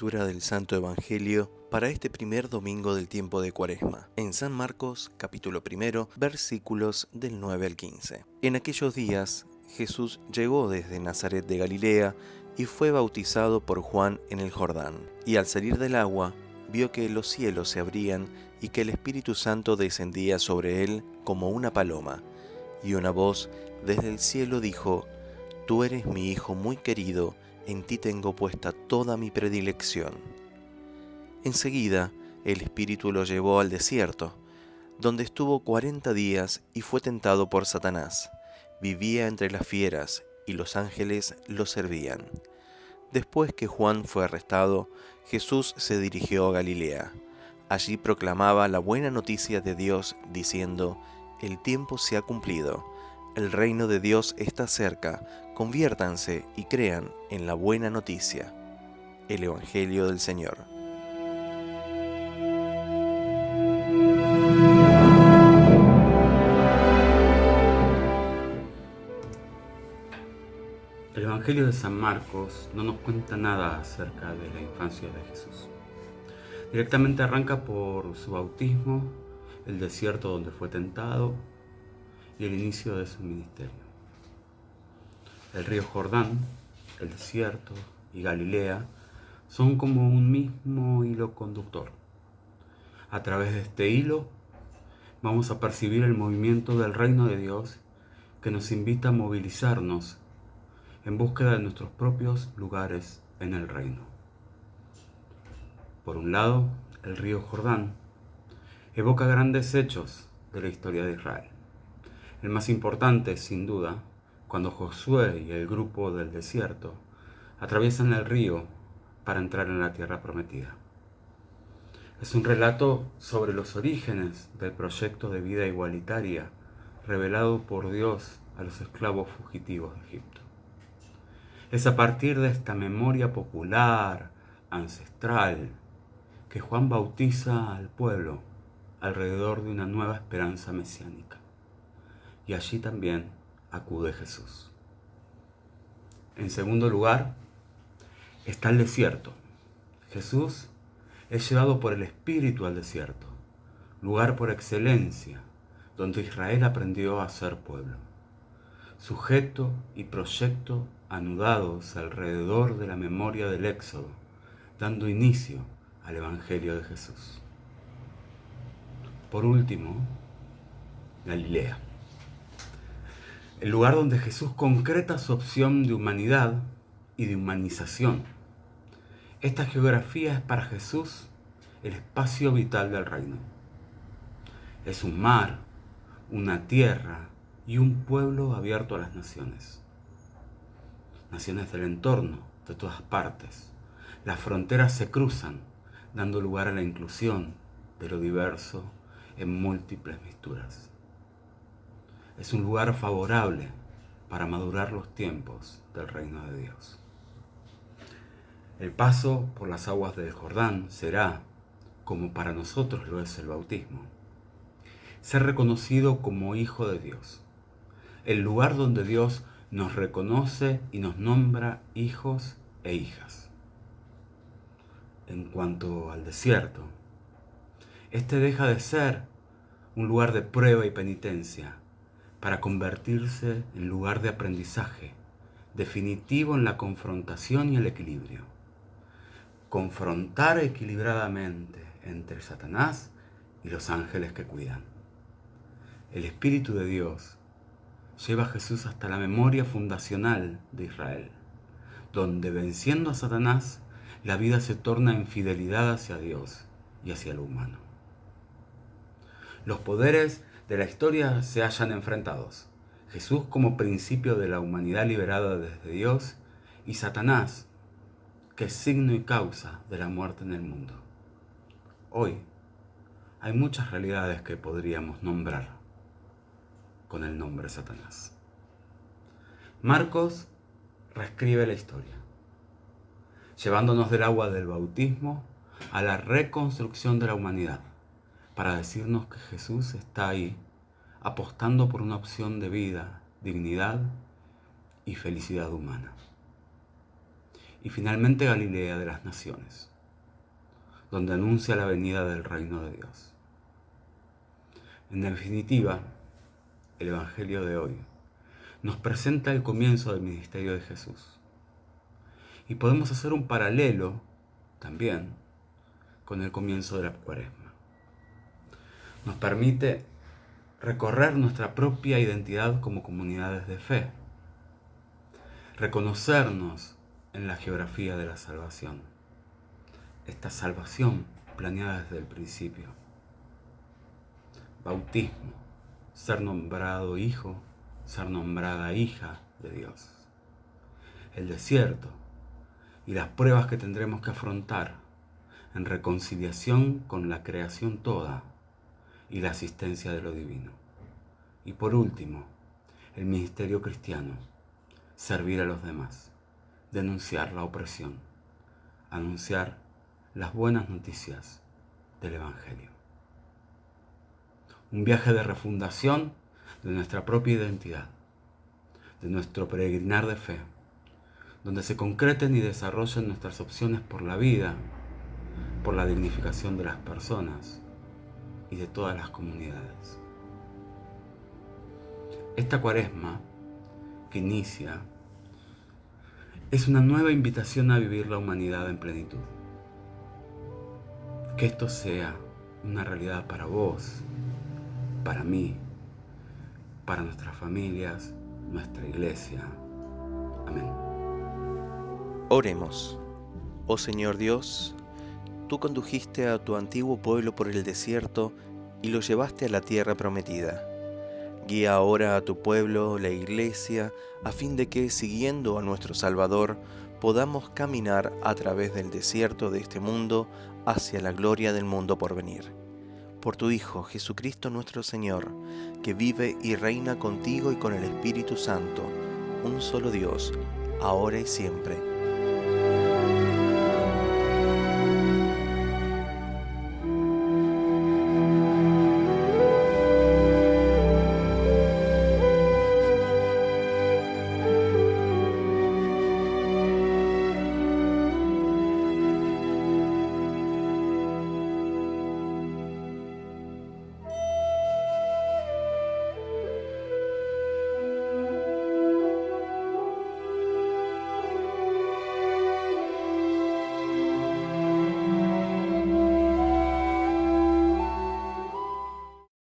Lectura del Santo Evangelio para este primer domingo del tiempo de Cuaresma, en San Marcos, capítulo 1, versículos del 9 al 15. En aquellos días, Jesús llegó desde Nazaret de Galilea y fue bautizado por Juan en el Jordán. Y al salir del agua, vio que los cielos se abrían y que el Espíritu Santo descendía sobre él como una paloma. Y una voz desde el cielo dijo: Tú eres mi Hijo muy querido, en ti tengo puesta toda mi predilección. Enseguida, el Espíritu lo llevó al desierto, donde estuvo 40 días y fue tentado por Satanás. Vivía entre las fieras, y los ángeles lo servían. Después que Juan fue arrestado, Jesús se dirigió a Galilea. Allí proclamaba la buena noticia de Dios, diciendo: El tiempo se ha cumplido, el reino de Dios está cerca, conviértanse y crean en la buena noticia. El Evangelio del Señor. El Evangelio de San Marcos no nos cuenta nada acerca de la infancia de Jesús. Directamente arranca por su bautismo, el desierto donde fue tentado y el inicio de su ministerio. El río Jordán, el desierto y Galilea son como un mismo hilo conductor. A través de este hilo vamos a percibir el movimiento del reino de Dios que nos invita a movilizarnos en búsqueda de nuestros propios lugares en el reino. Por un lado, el río Jordán evoca grandes hechos de la historia de Israel. El más importante, sin duda, cuando Josué y el grupo del desierto atraviesan el río para entrar en la tierra prometida. Es un relato sobre los orígenes del proyecto de vida igualitaria revelado por Dios a los esclavos fugitivos de Egipto. Es a partir de esta memoria popular, ancestral, que Juan bautiza al pueblo alrededor de una nueva esperanza mesiánica. Y allí también acude Jesús. En segundo lugar, está el desierto. Jesús es llevado por el Espíritu al desierto, lugar por excelencia, donde Israel aprendió a ser pueblo. Sujeto y proyecto anudados alrededor de la memoria del Éxodo, dando inicio al Evangelio de Jesús. Por último, Galilea, el lugar donde Jesús concreta su opción de humanidad y de humanización. Esta geografía es para Jesús el espacio vital del reino. Es un mar, una tierra y un pueblo abierto a las naciones. Naciones del entorno, de todas partes. Las fronteras se cruzan, dando lugar a la inclusión de lo diverso en múltiples misturas. Es un lugar favorable para madurar los tiempos del reino de Dios. El paso por las aguas del Jordán será, como para nosotros lo es el bautismo, ser reconocido como hijo de Dios. El lugar donde Dios nos reconoce y nos nombra hijos e hijas. En cuanto al desierto, este deja de ser un lugar de prueba y penitencia para convertirse en lugar de aprendizaje, definitivo en la confrontación y el equilibrio. Confrontar equilibradamente entre Satanás y los ángeles que cuidan. El Espíritu de Dios lleva a Jesús hasta la memoria fundacional de Israel, donde venciendo a Satanás, la vida se torna en fidelidad hacia Dios y hacia lo humano. Los poderes de la historia se hallan enfrentados. Jesús como principio de la humanidad liberada desde Dios y Satanás, que es signo y causa de la muerte en el mundo. Hoy hay muchas realidades que podríamos nombrar con el nombre Satanás. Marcos reescribe la historia, llevándonos del agua del bautismo a la reconstrucción de la humanidad, para decirnos que Jesús está ahí, apostando por una opción de vida, dignidad y felicidad humana. Y finalmente Galilea de las naciones, donde anuncia la venida del reino de Dios. En definitiva, el Evangelio de hoy nos presenta el comienzo del ministerio de Jesús. Y podemos hacer un paralelo también con el comienzo de la Cuaresma. Nos permite recorrer nuestra propia identidad como comunidades de fe, reconocernos en la geografía de la salvación, esta salvación planeada desde el principio. Bautismo, ser nombrado hijo, ser nombrada hija de Dios. El desierto y las pruebas que tendremos que afrontar en reconciliación con la creación toda y la asistencia de lo divino. Y por último, el ministerio cristiano, servir a los demás, denunciar la opresión, anunciar las buenas noticias del Evangelio. Un viaje de refundación de nuestra propia identidad, de nuestro peregrinar de fe, donde se concreten y desarrollen nuestras opciones por la vida, por la dignificación de las personas y de todas las comunidades. Esta Cuaresma que inicia es una nueva invitación a vivir la humanidad en plenitud. Que esto sea una realidad para vos, para mí, para nuestras familias, nuestra iglesia. Amén. Oremos. Oh Señor Dios, tú condujiste a tu antiguo pueblo por el desierto y lo llevaste a la tierra prometida. Guía ahora a tu pueblo, la Iglesia, a fin de que, siguiendo a nuestro Salvador, podamos caminar a través del desierto de este mundo hacia la gloria del mundo por venir. Por tu Hijo, Jesucristo nuestro Señor, que vive y reina contigo y con el Espíritu Santo, un solo Dios, ahora y siempre.